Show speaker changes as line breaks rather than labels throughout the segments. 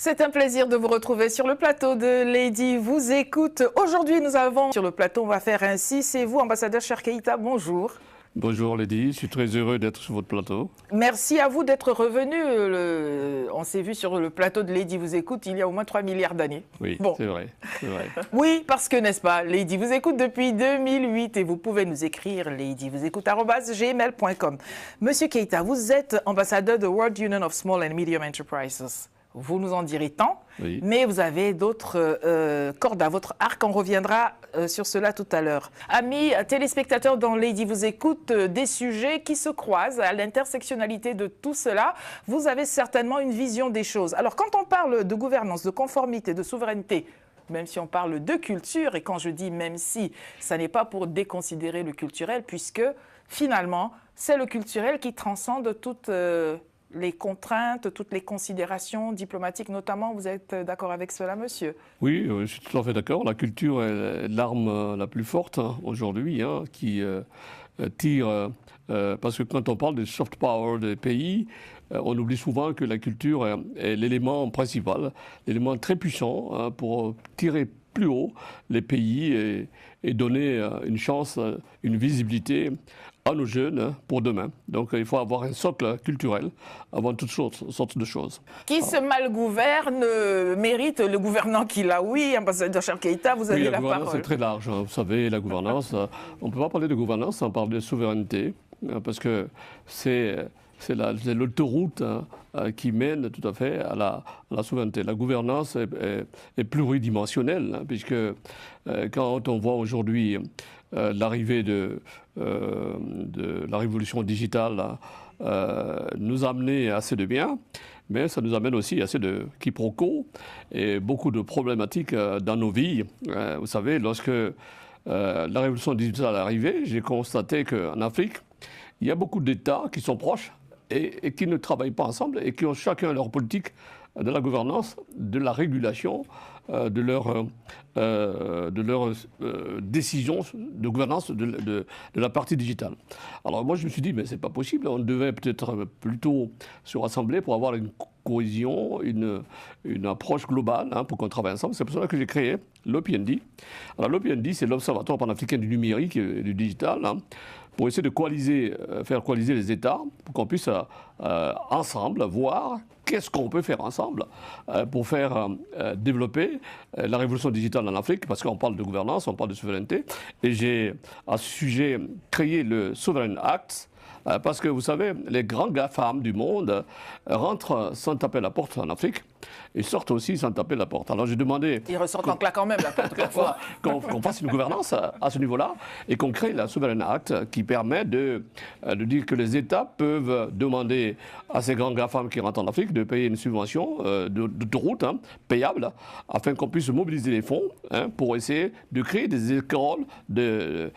C'est un plaisir de vous retrouver sur le plateau de Lady vous écoute. Aujourd'hui, nous avons sur le plateau, on va faire ainsi. C'est vous, ambassadeur Cheikh Keïta, bonjour.
Bonjour Lady, je suis très heureux d'être sur votre plateau.
Merci à vous d'être revenu. On s'est vu sur le plateau de Lady vous écoute il y a au moins 3 milliards d'années.
Oui,
bon.
c'est vrai.
Oui, parce que, n'est-ce pas, Lady vous écoute depuis 2008 et vous pouvez nous écrire ladyvousécoute@gmail.com. Monsieur Keïta, vous êtes ambassadeur de World Union of Small and Medium Enterprises. Vous nous en direz tant, oui. Mais vous avez d'autres cordes à votre arc. On reviendra sur cela tout à l'heure. Amis téléspectateurs dans Lady vous écoute, des sujets qui se croisent à l'intersectionnalité de tout cela. Vous avez certainement une vision des choses. Alors, quand on parle de gouvernance, de conformité, de souveraineté, même si on parle de culture, et quand je dis même si, ça n'est pas pour déconsidérer le culturel, puisque finalement, c'est le culturel qui transcende toutes les contraintes, toutes les considérations diplomatiques notamment. Vous êtes d'accord avec cela, monsieur?
Oui, je suis tout à fait d'accord. La culture est l'arme la plus forte aujourd'hui qui tire... parce que quand on parle de soft power des pays, on oublie souvent que la culture est l'élément principal, l'élément très puissant pour tirer plus haut les pays et donner une chance, une visibilité à nos jeunes pour demain. Donc il faut avoir un socle culturel avant toutes sortes de choses.
Qui se mal gouverne mérite le gouvernant qu'il a. Oui, ambassadeur Cheikh Keïta, vous avez la parole.
La gouvernance est très large. Vous savez, la gouvernance, on ne peut pas parler de gouvernance sans parler de souveraineté, parce que c'est l'autoroute qui mène tout à fait à la souveraineté. La gouvernance est pluridimensionnelle, puisque quand on voit aujourd'hui l'arrivée de la révolution digitale nous amener assez de bien, mais ça nous amène aussi assez de quiproquos et beaucoup de problématiques dans nos vies. Vous savez, lorsque la révolution digitale est arrivée, j'ai constaté qu'en Afrique, il y a beaucoup d'États qui sont proches et qui ne travaillent pas ensemble et qui ont chacun leur politique de la gouvernance, de la régulation, de leur décision de gouvernance de la partie digitale. Alors moi je me suis dit, mais c'est pas possible, on devait peut-être plutôt se rassembler pour avoir une cohésion, une approche globale pour qu'on travaille ensemble. C'est pour cela que j'ai créé l'OPND. Alors l'OPND, c'est l'Observatoire panafricain du numérique et du digital, pour essayer de faire coaliser les États, pour qu'on puisse ensemble voir qu'est-ce qu'on peut faire ensemble pour faire développer la révolution digitale en Afrique, parce qu'on parle de gouvernance, on parle de souveraineté. Et j'ai, à ce sujet, créé le Sovereign Act, parce que vous savez, les grands GAFAM du monde rentrent sans taper la porte en Afrique et sortent aussi sans taper la porte. Alors j'ai demandé...
Ils ressortent en claquant même la porte parfois.
qu'on fasse une gouvernance à ce niveau-là et qu'on crée la Sovereign Act qui permet de dire que les États peuvent demander à ces grands GAFAM qui rentrent en Afrique de payer une subvention d'autoroute payable afin qu'on puisse mobiliser les fonds pour essayer de créer des écoles de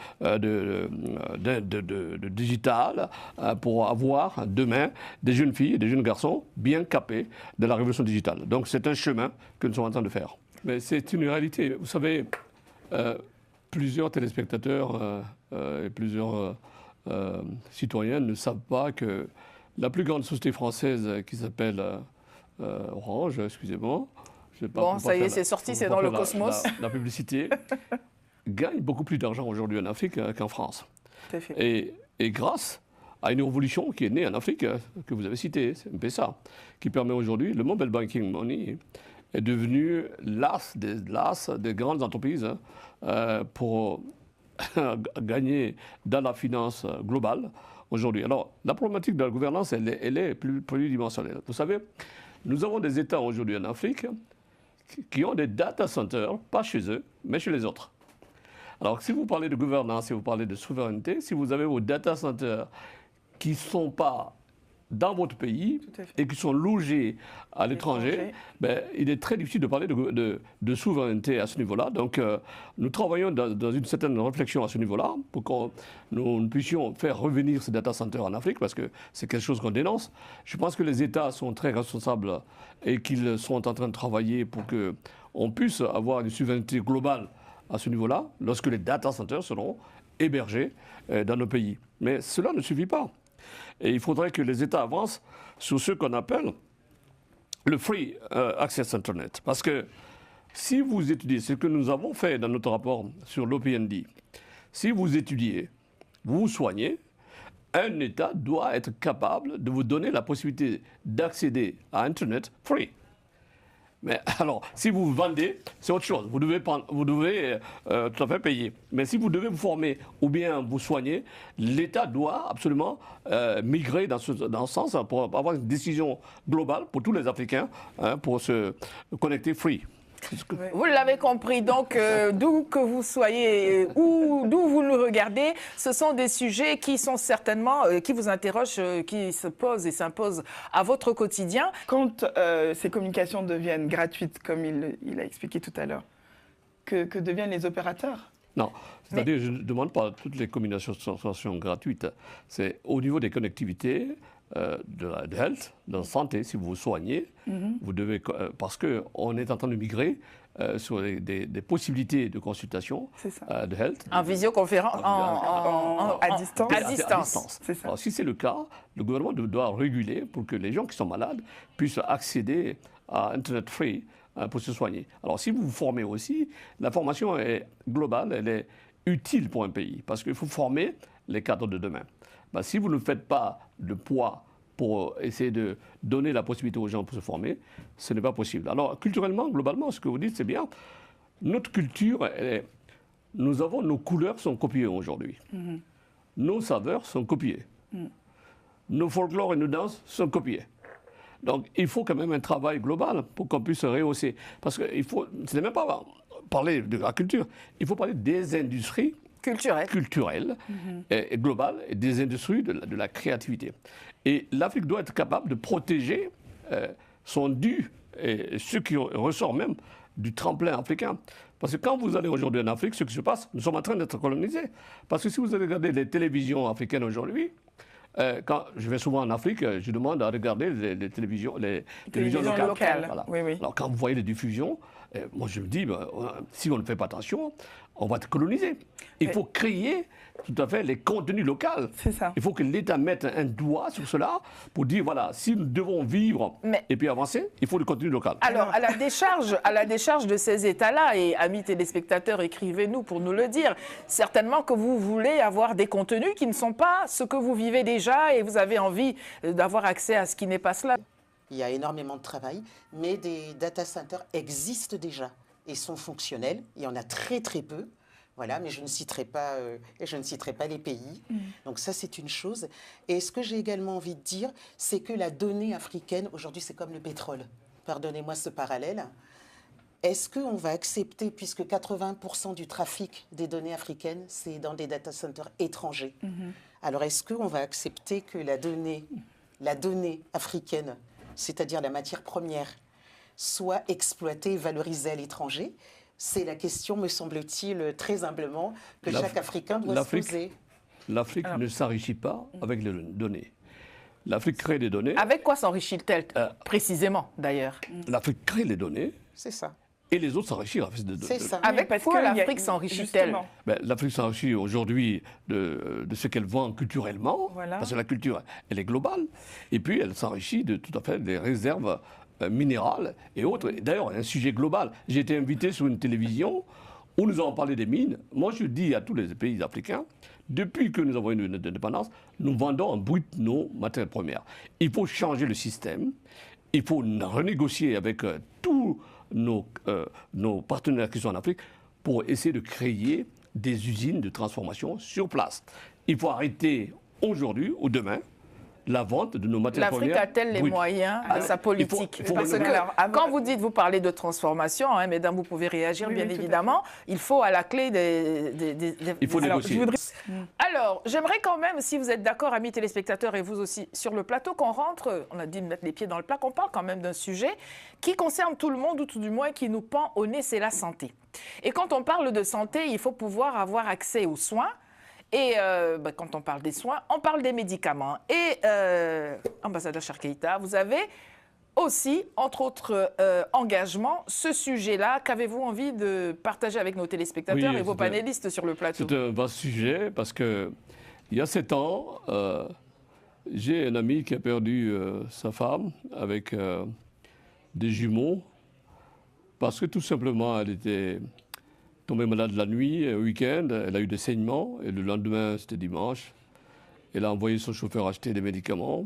digital pour avoir demain des jeunes filles et des jeunes garçons bien capés de la révolution digitale. Donc c'est un chemin que nous sommes en train de faire. Mais c'est une réalité. Vous savez, plusieurs téléspectateurs et plusieurs citoyens ne savent pas que la plus grande société française qui s'appelle Orange, excusez-moi.
Bon, ça y est, c'est sorti, c'est dans le cosmos.
La publicité gagne beaucoup plus d'argent aujourd'hui en Afrique qu'en France.
Tout à fait.
Et grâce à une révolution qui est née en Afrique, que vous avez citée, c'est M-Pesa, qui permet aujourd'hui, le mobile banking money est devenu l'as des grandes entreprises pour gagner dans la finance globale aujourd'hui. Alors, la problématique de la gouvernance, elle est pluridimensionnelle. Vous savez, nous avons des États aujourd'hui en Afrique qui ont des data centers, pas chez eux, mais chez les autres. Alors, si vous parlez de gouvernance, si vous parlez de souveraineté, si vous avez vos data centers qui ne sont pas dans votre pays et qui sont logés à l'étranger, il est très difficile de parler de souveraineté à ce niveau-là. Donc, nous travaillons dans une certaine réflexion à ce niveau-là pour que nous puissions faire revenir ces data centers en Afrique, parce que c'est quelque chose qu'on dénonce. Je pense que les États sont très responsables et qu'ils sont en train de travailler pour qu'on puisse avoir une souveraineté globale à ce niveau-là, lorsque les data centers seront hébergés dans nos pays. Mais cela ne suffit pas. Et il faudrait que les États avancent sur ce qu'on appelle le free access Internet. Parce que si vous étudiez ce que nous avons fait dans notre rapport sur l'OPND, si vous étudiez, vous vous soignez, un État doit être capable de vous donner la possibilité d'accéder à Internet free. Mais alors, si vous vendez, c'est autre chose. Vous devez tout à fait payer. Mais si vous devez vous former ou bien vous soigner, l'État doit absolument migrer dans ce sens pour avoir une décision globale pour tous les Africains pour se connecter free.
Vous l'avez compris, donc d'où que vous soyez ou d'où vous nous regardez, ce sont des sujets qui sont certainement, qui vous interrogent, qui se posent et s'imposent à votre quotidien.
Quand ces communications deviennent gratuites, comme il a expliqué tout à l'heure, que deviennent les opérateurs?
Non, c'est-à-dire je ne demande pas toutes les communications gratuites. C'est au niveau des connectivités, de health, de la santé, si vous vous soignez, vous devez, parce qu'on est en train de migrer sur des possibilités de consultation de health.
En visioconférence,
à distance.
À distance.
C'est ça.
Alors, si c'est le cas, le gouvernement doit réguler pour que les gens qui sont malades puissent accéder à Internet free pour se soigner. Alors, si vous vous formez aussi, la formation est globale, elle est utile pour un pays, parce qu'il faut former les cadres de demain. Ben, si vous ne faites pas le poids pour essayer de donner la possibilité aux gens pour se former, ce n'est pas possible. Alors, culturellement, globalement, ce que vous dites, c'est bien. Notre culture, nos couleurs sont copiées aujourd'hui. Nos saveurs sont copiées. Nos folklores et nos danses sont copiées. Donc, il faut quand même un travail global pour qu'on puisse rehausser. Parce que ce n'est même pas parler de la culture, il faut parler des industries culturelles et globales, et des industries de la créativité. Et l'Afrique doit être capable de protéger son dû, et ce qui ressort même du tremplin africain. Parce que quand vous allez aujourd'hui en Afrique, ce qui se passe, nous sommes en train d'être colonisés. Parce que si vous regardez les télévisions africaines aujourd'hui, quand je vais souvent en Afrique, je demande à regarder les télévisions locales. Voilà.
Oui, oui.
Alors quand vous voyez les diffusions, moi je me dis, si on ne fait pas attention, on va être colonisé. Il faut créer tout à fait les contenus locaux.
C'est ça.
Il faut que l'État mette un doigt sur cela pour dire, voilà, si nous devons vivre et puis avancer, il faut du contenu local.
Alors, à la décharge de ces États-là, et amis téléspectateurs, écrivez-nous pour nous le dire, certainement que vous voulez avoir des contenus qui ne sont pas ce que vous vivez déjà et vous avez envie d'avoir accès à ce qui n'est pas cela.
Il y a énormément de travail, mais des data centers existent déjà et sont fonctionnels. Il y en a très très peu. Voilà, mais je ne citerai pas les pays. Donc ça, c'est une chose. Et ce que j'ai également envie de dire, c'est que la donnée africaine, aujourd'hui, c'est comme le pétrole. Pardonnez-moi ce parallèle. Est-ce qu'on va accepter, puisque 80% du trafic des données africaines, c'est dans des data centers étrangers. Alors, est-ce qu'on va accepter que la donnée africaine, c'est-à-dire la matière première, soit exploitée et valorisée à l'étranger? C'est la question, me semble-t-il, très humblement, que chaque Africain doit se poser.
L'Afrique ne s'enrichit pas avec les données. L'Afrique crée des données.
Avec quoi s'enrichit-elle précisément, d'ailleurs?
L'Afrique crée les données.
C'est ça.
Et les autres s'enrichissent avec des données.
C'est ça.
Avec quoi l'Afrique s'enrichit-elle?
L'Afrique s'enrichit aujourd'hui de ce qu'elle vend culturellement, parce que la culture, elle est globale. Et puis, elle s'enrichit de tout à fait des réserves minérales et autres. D'ailleurs, un sujet global. J'ai été invité sur une télévision où nous avons parlé des mines. Moi, je dis à tous les pays africains, depuis que nous avons une indépendance, nous vendons en brut nos matières premières. Il faut changer le système. Il faut renégocier avec tous nos partenaires qui sont en Afrique pour essayer de créer des usines de transformation sur place. Il faut arrêter aujourd'hui ou demain la vente de nos matières premières.
L'Afrique a-t-elle les moyens de sa politique? Parce que quand vous dites, vous parlez de transformation, mesdames, vous pouvez réagir, bien évidemment. Il faut à la clé
il faut négocier.
Alors, j'aimerais quand même, si vous êtes d'accord, amis téléspectateurs, et vous aussi sur le plateau, qu'on rentre, on a dit de mettre les pieds dans le plat, qu'on parle quand même d'un sujet qui concerne tout le monde, ou tout du moins qui nous pend au nez, c'est la santé. Et quand on parle de santé, il faut pouvoir avoir accès aux soins. Et quand on parle des soins, on parle des médicaments. Et, ambassadeur Cheikh Keïta, vous avez aussi, entre autres engagements, ce sujet-là. Qu'avez-vous envie de partager avec nos téléspectateurs et vos panélistes sur le plateau?
C'est un vaste sujet parce qu'il y a 7 ans, j'ai un ami qui a perdu sa femme avec des jumeaux parce que tout simplement, elle était tombée malade la nuit, le week-end, elle a eu des saignements et le lendemain, c'était dimanche. Elle a envoyé son chauffeur acheter des médicaments.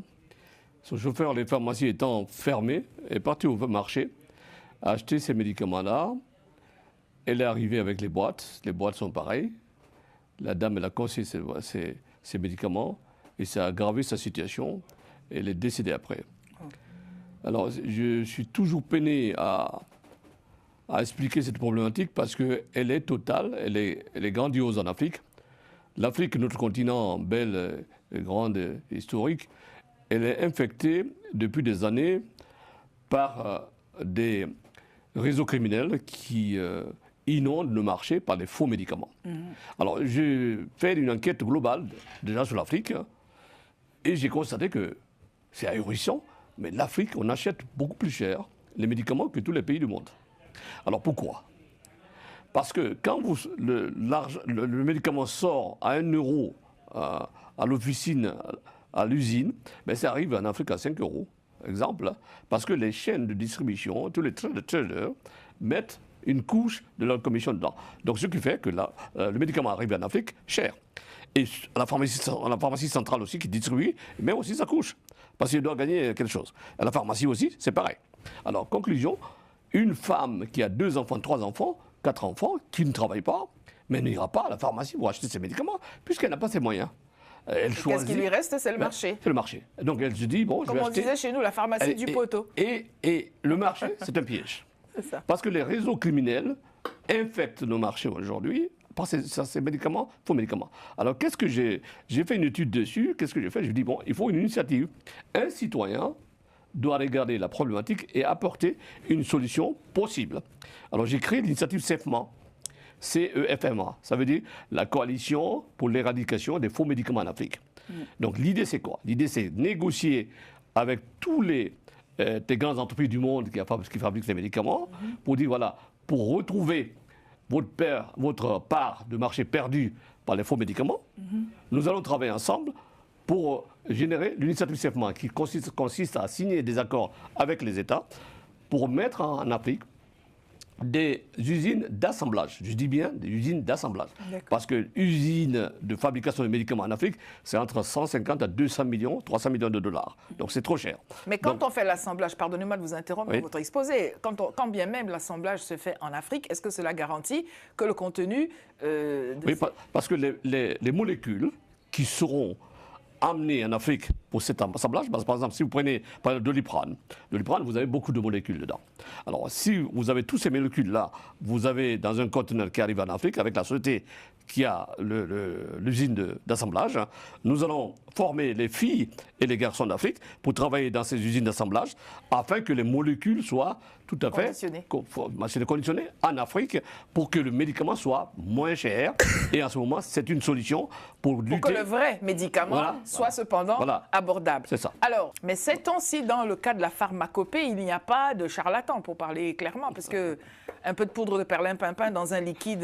Son chauffeur, les pharmacies étant fermées, est parti au marché acheter ces médicaments-là. Elle est arrivée avec les boîtes sont pareilles. La dame, elle a conseillé ces médicaments et ça a aggravé sa situation. Elle est décédée après. Okay. Alors, je suis toujours peiné à expliquer cette problématique parce qu'elle est totale, elle est grandiose en Afrique. L'Afrique, notre continent belle, grande, historique, elle est infectée depuis des années par des réseaux criminels qui inondent le marché par des faux médicaments. Alors, j'ai fait une enquête globale déjà sur l'Afrique et j'ai constaté que c'est ahurissant, mais l'Afrique, on achète beaucoup plus cher les médicaments que tous les pays du monde. Alors pourquoi? Parce que quand le médicament sort à 1 € à l'officine, à l'usine, ben ça arrive en Afrique à 5 €, exemple, parce que les chaînes de distribution, tous les traders mettent une couche de leur commission dedans. Donc ce qui fait que le médicament arrive en Afrique cher. Et à la pharmacie centrale aussi qui distribue, met aussi sa couche, parce qu'il doit gagner quelque chose. À la pharmacie aussi, c'est pareil. Alors conclusion, une femme qui a 2 enfants, 3 enfants, 4 enfants, qui ne travaille pas, mais n'ira pas à la pharmacie pour acheter ses médicaments, puisqu'elle n'a pas ses moyens.
Qu'est-ce qui lui reste? C'est le marché.
C'est le marché. Donc elle se dit, bon,
comme je vais acheter... Comme on disait chez nous, la pharmacie du poteau.
Et le marché, c'est un piège.
C'est ça.
Parce que les réseaux criminels infectent nos marchés aujourd'hui par ces médicaments, faux médicaments. Alors qu'est-ce que j'ai fait une étude dessus, qu'est-ce que j'ai fait? Je dis, bon, il faut une initiative. Un citoyen doit regarder la problématique et apporter une solution possible. Alors j'ai créé l'initiative CEFMA, CEFMA, ça veut dire la coalition pour l'éradication des faux médicaments en Afrique. Donc l'idée c'est quoi? L'idée c'est négocier avec tous les grandes entreprises du monde qui fabriquent ces médicaments pour dire voilà, pour retrouver votre part de marché perdue par les faux médicaments, nous allons travailler ensemble pour générer l'initiative CEFMA qui consiste à signer des accords avec les États pour mettre en Afrique des usines d'assemblage. Je dis bien des usines d'assemblage. Parce que usine de fabrication de médicaments en Afrique, c'est entre 150 à 200 millions, 300 millions de dollars. Donc c'est trop cher.
Mais quand on fait l'assemblage, pardonnez-moi de vous interrompre dans votre exposé, quand bien même l'assemblage se fait en Afrique, est-ce que cela garantit que le contenu...
Oui, parce que les molécules qui seront amenées en Afrique pour cet assemblage, par exemple, si vous prenez par exemple, de l'iprane, vous avez beaucoup de molécules dedans. Alors, si vous avez tous ces molécules-là, vous avez dans un conteneur qui arrive en Afrique, avec la société qui a l'usine d'assemblage, nous allons former les filles et les garçons d'Afrique pour travailler dans ces usines d'assemblage afin que les molécules soient tout à fait conditionnées en Afrique pour que le médicament soit moins cher. Et en ce moment, c'est une solution pour lutter.
Pour que le vrai médicament soit cependant abordable.
C'est ça.
Alors, mais sait-on si dans le cas de la pharmacopée, il n'y a pas de charlatan, pour parler clairement, parce que un peu de poudre de perlimpinpin dans un liquide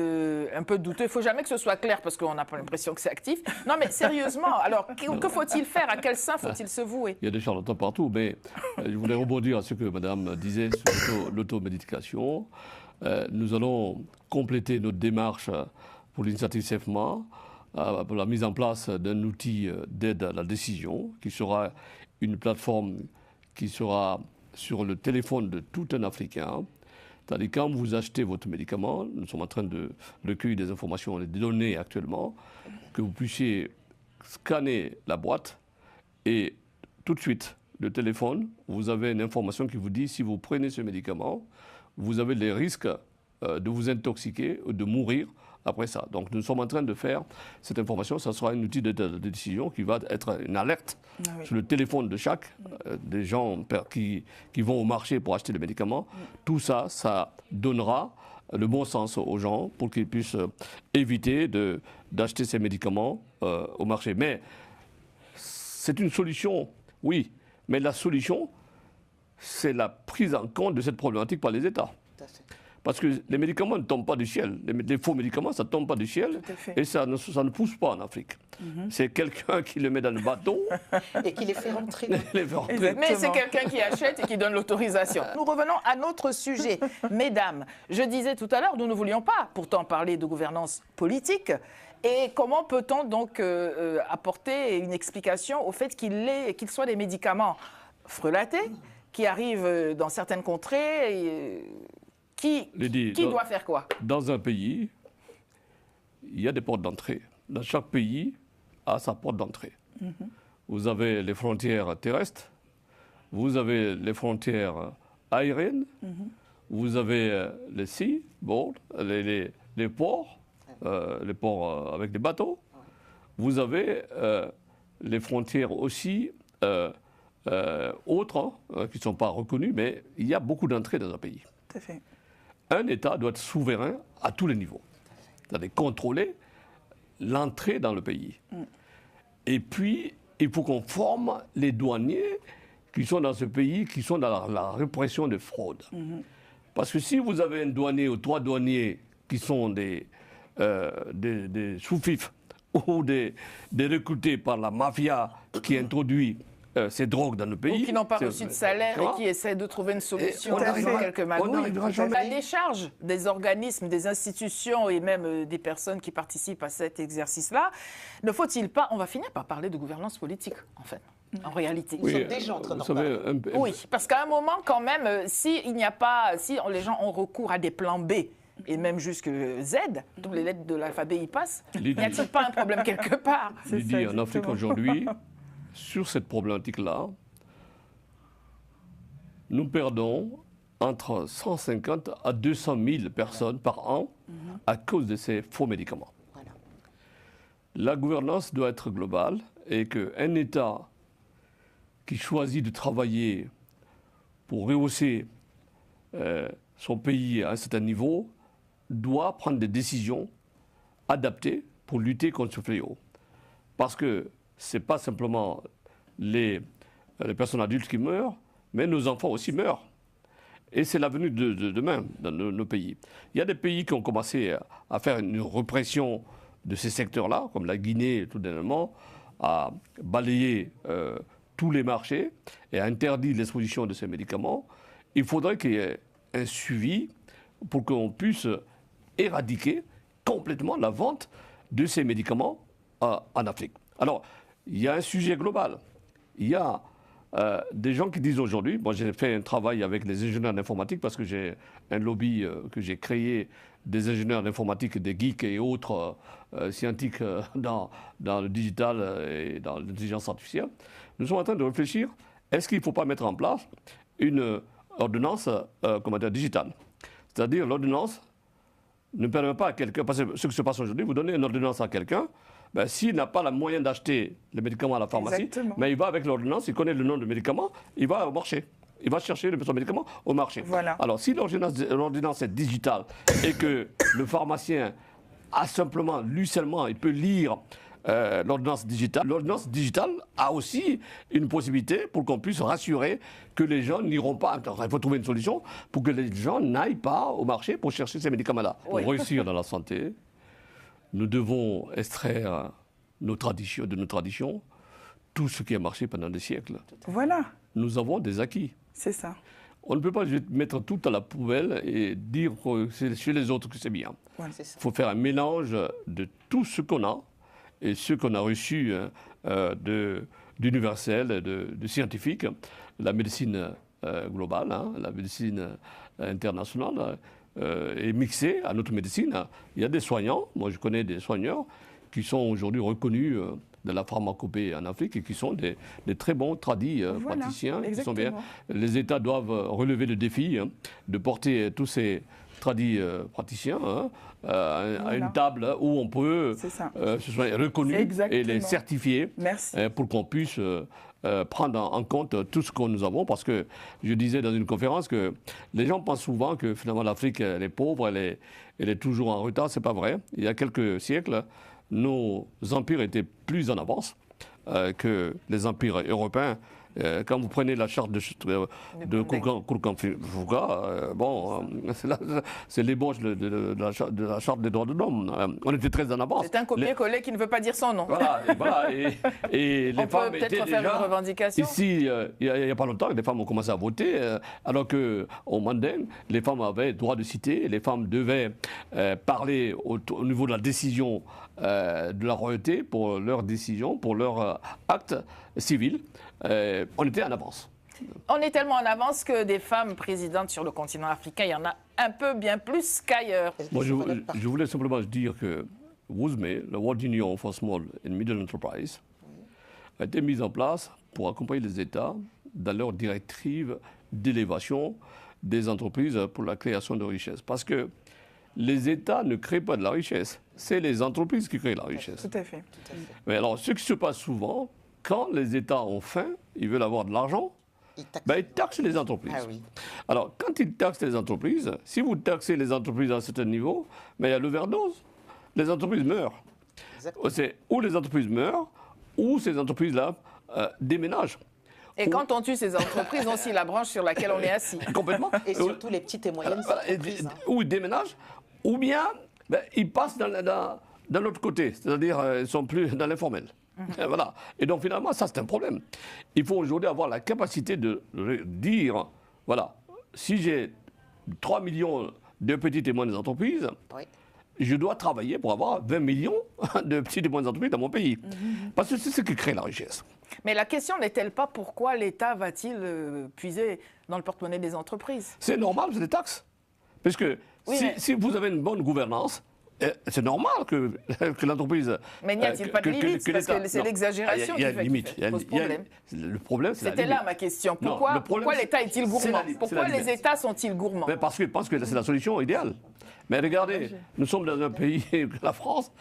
un peu douteux, il ne faut jamais que ce soit clair parce qu'on n'a pas l'impression que c'est actif. Non, mais sérieusement, alors que faut-il faire? À quel sein faut-il se vouer?
Il y a des charlatans partout, mais je voulais rebondir à ce que Madame disait sur l'automédication. Nous allons compléter notre démarche pour l'initiative CEFMA, pour la mise en place d'un outil d'aide à la décision, qui sera une plateforme qui sera sur le téléphone de tout un Africain. C'est-à-dire quand vous achetez votre médicament, nous sommes en train de recueillir des informations, des données actuellement, que vous puissiez scanner la boîte et tout de suite, le téléphone, vous avez une information qui vous dit si vous prenez ce médicament, vous avez les risques de vous intoxiquer ou de mourir après ça. Donc nous sommes en train de faire cette information, ça sera un outil de décision qui va être une alerte sur le téléphone de chaque des gens qui vont au marché pour acheter les médicaments. Tout ça, ça donnera le bon sens aux gens pour qu'ils puissent éviter d'acheter ces médicaments au marché. Mais c'est une solution, oui, mais la solution, c'est la prise en compte de cette problématique par les États. Parce que les médicaments ne tombent pas du ciel. Les faux médicaments, ça ne tombe pas du ciel. Et ça ne pousse pas en Afrique. C'est quelqu'un qui le met dans le bateau.
Et qui les fait rentrer.
Mais c'est quelqu'un qui achète et qui donne l'autorisation. Nous revenons à notre sujet. Mesdames, je disais tout à l'heure, nous ne voulions pas pourtant parler de gouvernance politique. Et comment peut-on donc apporter une explication au fait qu'il soit des médicaments frelatés, qui arrivent dans certaines contrées qui doit faire quoi?
Dans un pays, il y a des portes d'entrée. Dans chaque pays a sa porte d'entrée. Vous avez les frontières terrestres, vous avez les frontières aériennes, vous avez les seaboard, les ports, avec des bateaux. Vous avez les frontières aussi autres, qui ne sont pas reconnues, mais il y a beaucoup d'entrées dans un pays.
Tout à fait.
Un État doit être souverain à tous les niveaux. C'est-à-dire contrôler l'entrée dans le pays. Et puis, il faut qu'on forme les douaniers qui sont dans ce pays, qui sont dans la répression des fraudes. Parce que si vous avez un douanier ou 3 douaniers qui sont des sous-fifs ou des recrutés par la mafia qui introduit ces drogues dans le pays.
Ou qui n'ont pas reçu de salaire et qui essaient de trouver une solution dans quelques magouilles. La décharge des organismes, des institutions et même des personnes qui participent à cet exercice-là, ne faut-il pas, on va finir par parler de gouvernance politique, en fait, en réalité.
Nous sommes déjà en train d'en parler.
Oui, parce qu'à un moment, quand même, si les gens ont recours à des plans B, et même jusque Z, toutes les lettres de l'alphabet y passent, n'y a-t-il pas un problème quelque part?
Lydie, en Afrique aujourd'hui, sur cette problématique-là, nous perdons entre 150 à 200 000 personnes par an à cause de ces faux médicaments. Voilà. La gouvernance doit être globale et qu'un État qui choisit de travailler pour rehausser son pays à un certain niveau doit prendre des décisions adaptées pour lutter contre ce fléau. Parce que ce n'est pas simplement les personnes adultes qui meurent, mais nos enfants aussi meurent. Et c'est l'avenir de demain dans nos pays. Il y a des pays qui ont commencé à faire une répression de ces secteurs-là, comme la Guinée, tout dernièrement, à balayer tous les marchés et à interdire l'exposition de ces médicaments. Il faudrait qu'il y ait un suivi pour qu'on puisse éradiquer complètement la vente de ces médicaments en Afrique. Alors, il y a un sujet global. Il y a des gens qui disent aujourd'hui, moi j'ai fait un travail avec les ingénieurs d'informatique parce que j'ai un lobby que j'ai créé des ingénieurs d'informatique, des geeks et autres scientifiques dans le digital et dans l'intelligence artificielle. Nous sommes en train de réfléchir, est-ce qu'il ne faut pas mettre en place une ordonnance digitale? C'est-à-dire l'ordonnance ne permet pas à quelqu'un, parce que ce qui se passe aujourd'hui, vous donnez une ordonnance à quelqu'un, ben, s'il n'a pas le moyen d'acheter le médicament à la pharmacie, mais il va avec l'ordonnance, il connaît le nom du médicament, il va au marché. Il va chercher son médicament au marché.
Voilà.
Alors, si l'ordonnance est digitale et que le pharmacien a simplement, lui seulement, il peut lire l'ordonnance digitale a aussi une possibilité pour qu'on puisse rassurer que les gens n'iront pas. Il faut trouver une solution pour que les gens n'aillent pas au marché pour chercher ces médicaments-là.
Oui.
Pour réussir dans la santé, nous devons extraire de nos traditions, tout ce qui a marché pendant des siècles.
Voilà.
Nous avons des acquis.
C'est ça.
On ne peut pas mettre tout à la poubelle et dire que c'est chez les autres que c'est bien.
Voilà.
Il faut faire un mélange de tout ce qu'on a et ce qu'on a reçu d'universel, de scientifique, la médecine globale, la médecine internationale, est mixée à notre médecine. Il y a des soignants, moi je connais des soigneurs qui sont aujourd'hui reconnus de la pharmacopée en Afrique et qui sont des très bons tradis praticiens. Qui sont bien. Les États doivent relever le défi de porter tous ces tradis praticiens à une table où on peut se soit reconnus et les certifier pour qu'on puisse prendre en compte tout ce que nous avons. Parce que je disais dans une conférence que les gens pensent souvent que finalement l'Afrique elle est pauvre, elle est toujours en retard. C'est pas vrai. Il y a quelques siècles, nos empires étaient plus en avance que les empires européens Quand vous prenez la charte de Kourkan-Fouga, bon, c'est l'ébauche de la charte des droits de l'homme. On était très en avance.
C'est un copier-coller qui ne veut pas dire son nom.
Voilà, et les
on
femmes
peut peut-être faire une revendication.
Ici, il n'y a pas longtemps, les femmes ont commencé à voter, alors qu'au Manding, les femmes avaient droit de citer, les femmes devaient parler au niveau de la décision de la royauté pour leur décision, pour leur acte civil. On était en avance.
On est tellement en avance que des femmes présidentes sur le continent africain, il y en a un peu bien plus qu'ailleurs.
Moi, je voulais simplement dire que WUSME, la World Union for Small and Middle Enterprise, a été mise en place pour accompagner les États dans leur directive d'élévation des entreprises pour la création de richesse. Parce que les États ne créent pas de la richesse, c'est les entreprises qui créent la richesse.
Tout à fait.
Mais alors, ce qui se passe souvent, quand les États ont faim, ils veulent avoir de l'argent, ils taxent les entreprises.
Ah oui.
Alors, quand ils taxent les entreprises, si vous taxez les entreprises à un certain niveau, il y a l'overdose. Les entreprises meurent. C'est ou les entreprises meurent, ou ces entreprises-là déménagent.
Et quand on tue ces entreprises, on scie la branche sur laquelle on est assis.
Complètement.
Et surtout les petites et moyennes entreprises.
Ou ils déménagent, ou bien ils passent dans l'autre côté, c'est-à-dire ils ne sont plus dans l'informel. Voilà. Et donc finalement, ça c'est un problème. Il faut aujourd'hui avoir la capacité de dire, voilà, si j'ai 3 millions de petites et moyennes entreprises, oui, je dois travailler pour avoir 20 millions de petites et moyennes entreprises dans mon pays. Parce que c'est ce qui crée la richesse.
Mais la question n'est-elle pas pourquoi l'État va-t-il puiser dans le porte-monnaie des entreprises?
C'est normal, c'est des taxes. Parce que oui, si vous avez une bonne gouvernance, c'est normal que l'entreprise...
Mais n'y a-t-il pas de limite? Parce que c'est l'exagération qui pose problème.
Le problème, c'est la limite.
C'était là ma question. Pourquoi l'État est-il gourmand? Pourquoi les États sont-ils gourmands?
Parce que c'est la solution idéale. Mais regardez, nous sommes dans un pays, la France,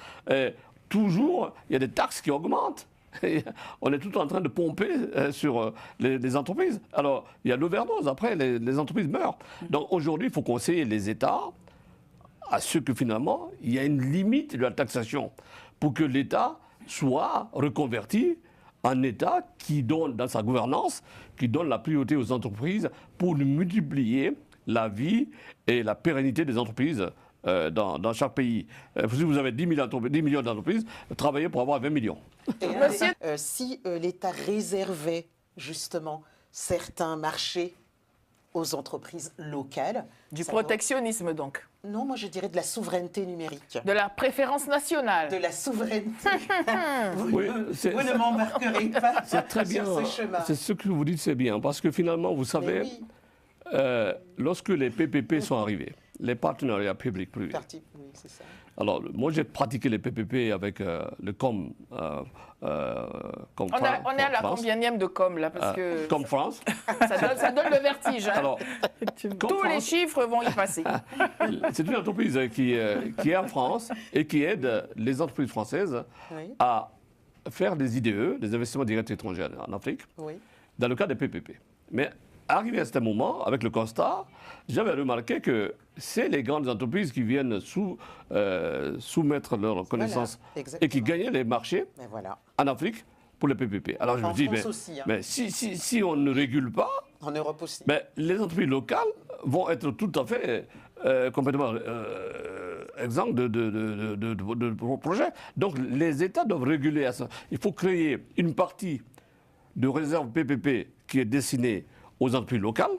toujours, il y a des taxes qui augmentent. Et on est tout en train de pomper sur les entreprises. Alors, il y a l'overdose, après, les entreprises meurent. Donc aujourd'hui, il faut conseiller les États à ce que finalement, il y a une limite de la taxation pour que l'État soit reconverti en État qui donne, dans sa gouvernance, qui donne la priorité aux entreprises pour multiplier la vie et la pérennité des entreprises dans chaque pays. Si vous avez 10 millions d'entreprises, travaillez pour avoir 20 millions.
Et si l'État réservait justement certains marchés aux entreprises locales...
Du protectionnisme donc?
Non, moi je dirais de la souveraineté numérique.
De la préférence nationale?
De la souveraineté.
Oui,
vous ne m'embarquerez pas
très bien.
sur ce chemin.
C'est ce que vous dites, c'est bien. Parce que finalement, vous savez, lorsque les PPP sont arrivés, les partenariats publics-privés.
Oui, c'est ça.
Alors, moi, j'ai pratiqué les PPP avec le COM.
On est à la combienième de COM, là, parce que...
COM France.
Ça donne le vertige. Hein.
Alors,
tous les chiffres vont y passer.
C'est une entreprise qui est en France et qui aide les entreprises françaises à faire des IDE, des investissements directs étrangers en Afrique, dans le cadre des PPP. Mais arrivé à ce moment, avec le constat, j'avais remarqué que c'est les grandes entreprises qui viennent soumettre leurs connaissances et qui gagnent les marchés en Afrique pour les PPP. Alors je me dis, mais si on ne régule pas,
en Europe aussi,
les entreprises locales vont être tout à fait complètement exemptes de projets. Donc les États doivent réguler à ça. Il faut créer une partie de réserve PPP qui est destinée aux entreprises locales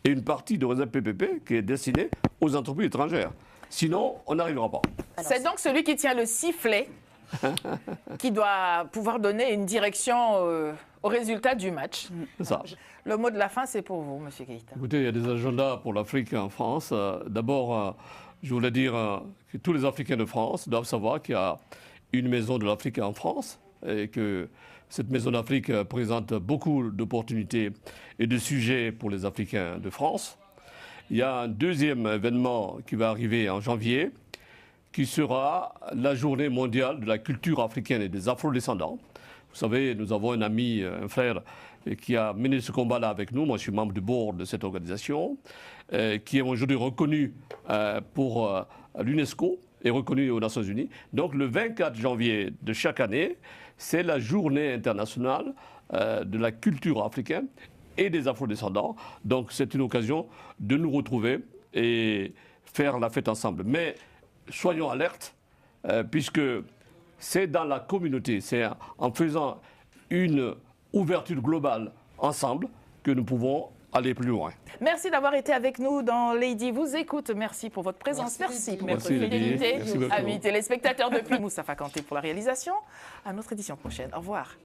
et une partie de réserve PPP qui est destinée aux entreprises étrangères. Sinon, on n'arrivera pas.
C'est donc celui qui tient le sifflet qui doit pouvoir donner une direction au résultat du match.
C'est ça.
Le mot de la fin, c'est pour vous, M. Keïta.
Écoutez, il y a des agendas pour l'Afrique en France. D'abord, je voulais dire que tous les Africains de France doivent savoir qu'il y a une maison de l'Afrique en France et que cette maison d'Afrique présente beaucoup d'opportunités et de sujets pour les Africains de France. Il y a un deuxième événement qui va arriver en janvier, qui sera la journée mondiale de la culture africaine et des afro-descendants. Vous savez, nous avons un ami, un frère, qui a mené ce combat-là avec nous. Moi, je suis membre du board de cette organisation, qui est aujourd'hui reconnue pour l'UNESCO et reconnue aux Nations Unies. Donc, le 24 janvier de chaque année, c'est la journée internationale de la culture africaine et des afrodescendants. Donc c'est une occasion de nous retrouver et faire la fête ensemble. Mais soyons alertes, puisque c'est dans la communauté, c'est en faisant une ouverture globale ensemble que nous pouvons aller plus loin.
Merci d'avoir été avec nous dans Lady vous écoute. Merci pour votre présence. Merci pour votre fidélité. Amis téléspectateurs, depuis Moustapha Kanté pour la réalisation. À notre édition prochaine. Au revoir.